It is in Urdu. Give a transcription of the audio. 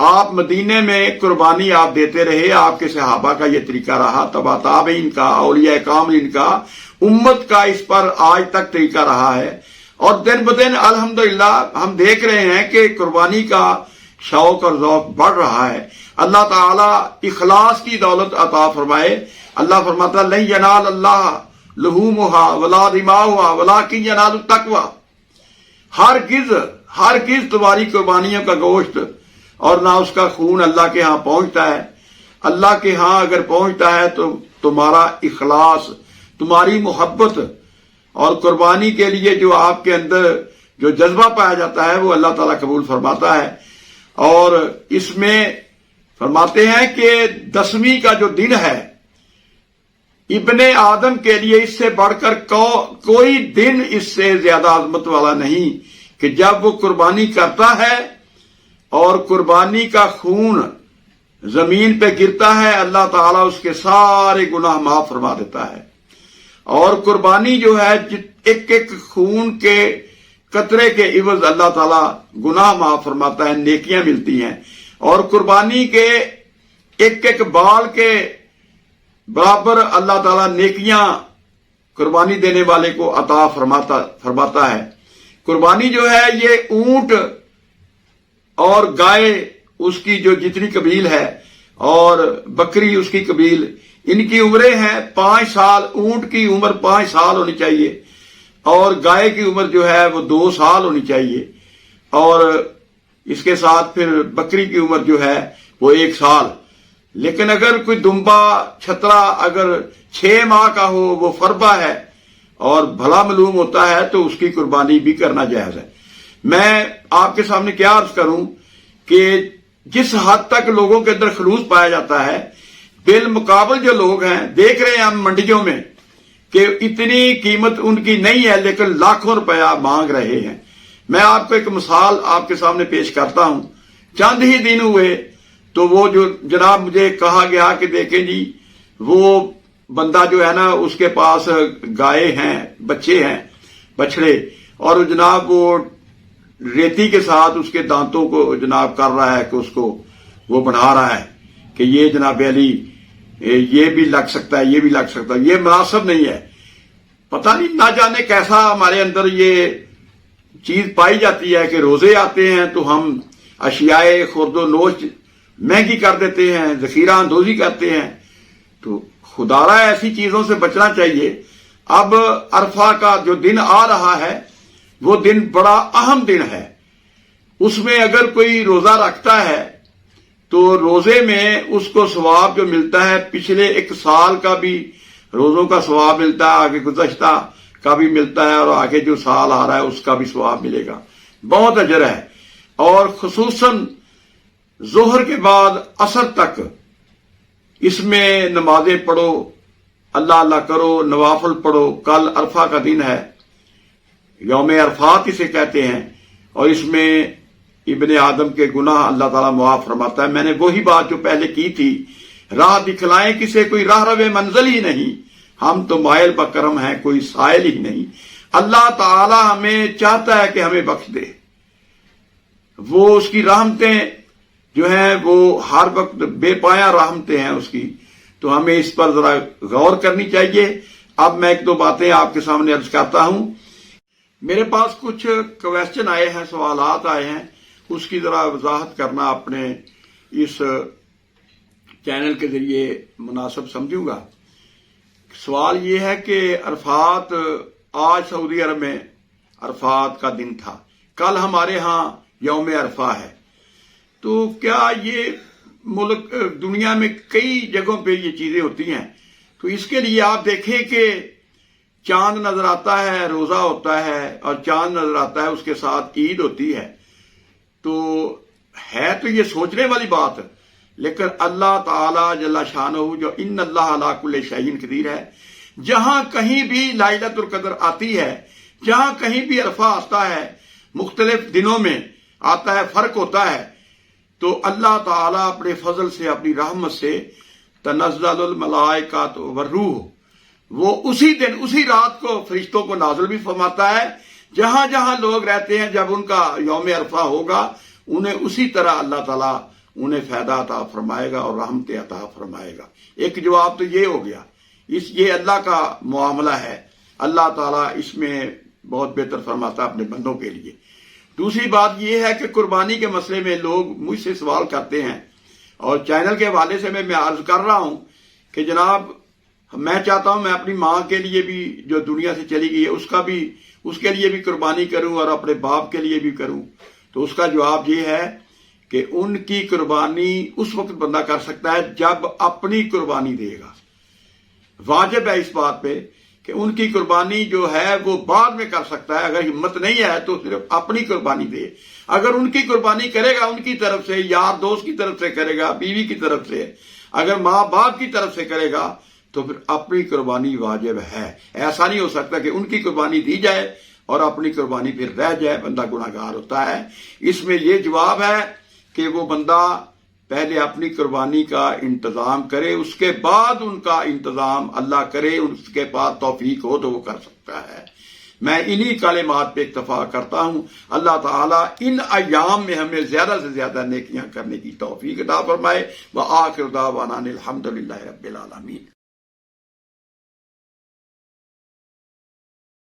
آپ مدینے میں قربانی آپ دیتے رہے، آپ کے صحابہ کا یہ طریقہ رہا، تبع تابعین کا، اولیاء کاملین کا، امت کا اس پر آج تک طریقہ رہا ہے۔ اور دن بدن الحمدللہ ہم دیکھ رہے ہیں کہ قربانی کا شوق اور ذوق بڑھ رہا ہے۔ اللہ تعالیٰ اخلاص کی دولت عطا فرمائے۔ اللہ فرماتا ہے لن ینال اللہ لحومها ولا دماؤها ولکن ینال التقوی، ہرگز تمہاری قربانیوں کا گوشت اور نہ اس کا خون اللہ کے ہاں پہنچتا ہے۔ اللہ کے ہاں اگر پہنچتا ہے تو تمہارا اخلاص، تمہاری محبت اور قربانی کے لیے جو آپ کے اندر جو جذبہ پایا جاتا ہے وہ اللہ تعالیٰ قبول فرماتا ہے۔ اور اس میں فرماتے ہیں کہ 10ویں کا جو دن ہے ابن آدم کے لیے اس سے بڑھ کر کوئی دن اس سے زیادہ عظمت والا نہیں کہ جب وہ قربانی کرتا ہے اور قربانی کا خون زمین پہ گرتا ہے، اللہ تعالیٰ اس کے سارے گناہ معاف فرما دیتا ہے۔ اور قربانی جو ہے ایک ایک خون کے قطرے کے عوض اللہ تعالیٰ گناہ معاف فرماتا ہے، نیکیاں ملتی ہیں۔ اور قربانی کے ایک ایک بال کے برابر اللہ تعالیٰ نیکیاں قربانی دینے والے کو عطا فرماتا ہے۔ قربانی جو ہے یہ اونٹ اور گائے اس کی جو جتنی قبیل ہے اور بکری اس کی قبیل، ان کی عمریں ہیں 5 سال۔ اونٹ کی عمر 5 سال ہونی چاہیے اور گائے کی عمر جو ہے وہ 2 سال ہونی چاہیے، اور اس کے ساتھ پھر بکری کی عمر جو ہے وہ 1 سال۔ لیکن اگر کوئی دمبا چھترا اگر 6 ماہ کا ہو، وہ فربا ہے اور بھلا معلوم ہوتا ہے تو اس کی قربانی بھی کرنا جائز ہے۔ میں آپ کے سامنے کیا عرض کروں کہ جس حد تک لوگوں کے اندر خلوص پایا جاتا ہے، بالمقابل جو لوگ ہیں دیکھ رہے ہیں ہم منڈیوں میں کہ اتنی قیمت ان کی نہیں ہے لیکن لاکھوں روپیہ مانگ رہے ہیں۔ میں آپ کو ایک مثال آپ کے سامنے پیش کرتا ہوں۔ چند ہی دن ہوئے تو وہ جو جناب مجھے کہا گیا کہ دیکھیں جی وہ بندہ جو ہے نا اس کے پاس گائے ہیں، بچے ہیں، بچڑے، اور جناب وہ ریتی کے ساتھ اس کے دانتوں کو جناب کر رہا ہے کہ اس کو وہ بنا رہا ہے کہ یہ جناب علی یہ بھی لگ سکتا ہے، یہ بھی لگ سکتا ہے، یہ مناسب نہیں ہے۔ پتہ نہیں نہ جانے کیسا ہمارے اندر یہ چیز پائی جاتی ہے کہ روزے آتے ہیں تو ہم اشیاء خرد و نوش مہنگی کر دیتے ہیں، ذخیرہ اندوزی کرتے ہیں۔ تو خدارا ایسی چیزوں سے بچنا چاہیے۔ اب عرفہ کا جو دن آ رہا ہے وہ دن بڑا اہم دن ہے۔ اس میں اگر کوئی روزہ رکھتا ہے تو روزے میں اس کو ثواب جو ملتا ہے پچھلے 1 سال کا بھی روزوں کا ثواب ملتا ہے، آگے گزشتہ کا بھی ملتا ہے، اور آگے جو سال آ رہا ہے اس کا بھی ثواب ملے گا، بہت اجر ہے۔ اور خصوصاً ظہر کے بعد عصر تک اس میں نمازیں پڑھو، اللہ اللہ کرو، نوافل پڑھو۔ کل عرفہ کا دن ہے، یوم عرفات اسے کہتے ہیں، اور اس میں ابن آدم کے گناہ اللہ تعالیٰ معاف فرماتا ہے۔ میں نے وہی بات جو پہلے کی تھی، راہ دکھلائیں کسے کوئی راہ رو منزل ہی نہیں، ہم تو مائل بکرم ہیں کوئی سائل ہی نہیں۔ اللہ تعالیٰ ہمیں چاہتا ہے کہ ہمیں بخش دے، وہ اس کی رحمتیں جو ہیں وہ ہر وقت بے پایا رحمتیں ہیں اس کی، تو ہمیں اس پر ذرا غور کرنی چاہیے۔ اب میں 1-2 باتیں آپ کے سامنے عرض کرتا ہوں۔ میرے پاس کچھ کویسچن آئے ہیں، سوالات آئے ہیں، اس کی ذرا وضاحت کرنا اپنے اس چینل کے ذریعے مناسب سمجھوں گا۔ سوال یہ ہے کہ عرفات آج سعودی عرب میں عرفات کا دن تھا، کل ہمارے ہاں یوم عرفہ ہے، تو کیا یہ ملک دنیا میں کئی جگہوں پہ یہ چیزیں ہوتی ہیں، تو اس کے لیے آپ دیکھیں کہ چاند نظر آتا ہے، روزہ ہوتا ہے، اور چاند نظر آتا ہے اس کے ساتھ عید ہوتی ہے، تو ہے تو یہ سوچنے والی بات، لیکن اللہ تعالی جل شانہ جو ان اللہ علی کل شیء قدیر ہے، جہاں کہیں بھی لائلۃ القدر آتی ہے، جہاں کہیں بھی عرفہ آتا ہے، مختلف دنوں میں آتا ہے، فرق ہوتا ہے، تو اللہ تعالیٰ اپنے فضل سے، اپنی رحمت سے تنزل الملائکۃ والروح، وہ اسی دن اسی رات کو فرشتوں کو نازل بھی فرماتا ہے۔ جہاں جہاں لوگ رہتے ہیں جب ان کا یوم عرفہ ہوگا، انہیں اسی طرح اللہ تعالیٰ انہیں فائدہ عطا فرمائے گا اور رحمت عطا فرمائے گا۔ ایک جواب تو یہ ہو گیا، یہ اللہ کا معاملہ ہے، اللہ تعالیٰ اس میں بہت بہتر فرماتا ہے اپنے بندوں کے لیے۔ دوسری بات یہ ہے کہ قربانی کے مسئلے میں لوگ مجھ سے سوال کرتے ہیں، اور چینل کے حوالے سے میں عرض کر رہا ہوں کہ جناب میں چاہتا ہوں میں اپنی ماں کے لیے بھی جو دنیا سے چلی گئی ہے اس کے لیے بھی قربانی کروں اور اپنے باپ کے لیے بھی کروں۔ تو اس کا جواب یہ ہے کہ ان کی قربانی اس وقت بندہ کر سکتا ہے جب اپنی قربانی دے گا۔ واجب ہے اس بات پہ کہ ان کی قربانی جو ہے وہ بعد میں کر سکتا ہے، اگر ہمت نہیں ہے تو صرف اپنی قربانی دے۔ اگر ان کی قربانی کرے گا ان کی طرف سے، یار دوست کی طرف سے کرے گا، بیوی کی طرف سے، اگر ماں باپ کی طرف سے کرے گا تو پھر اپنی قربانی واجب ہے۔ ایسا نہیں ہو سکتا کہ ان کی قربانی دی جائے اور اپنی قربانی پھر رہ جائے، بندہ گناہگار ہوتا ہے۔ اس میں یہ جواب ہے کہ وہ بندہ پہلے اپنی قربانی کا انتظام کرے، اس کے بعد ان کا انتظام اللہ کرے، اس کے پاس توفیق ہو تو وہ کر سکتا ہے۔ میں انہی کلمات پہ اکتفا کرتا ہوں۔ اللہ تعالیٰ ان ایام میں ہمیں زیادہ سے زیادہ نیکیاں کرنے کی توفیق عطا فرمائے۔ وآخر دعوانا الحمدللہ رب العالمین۔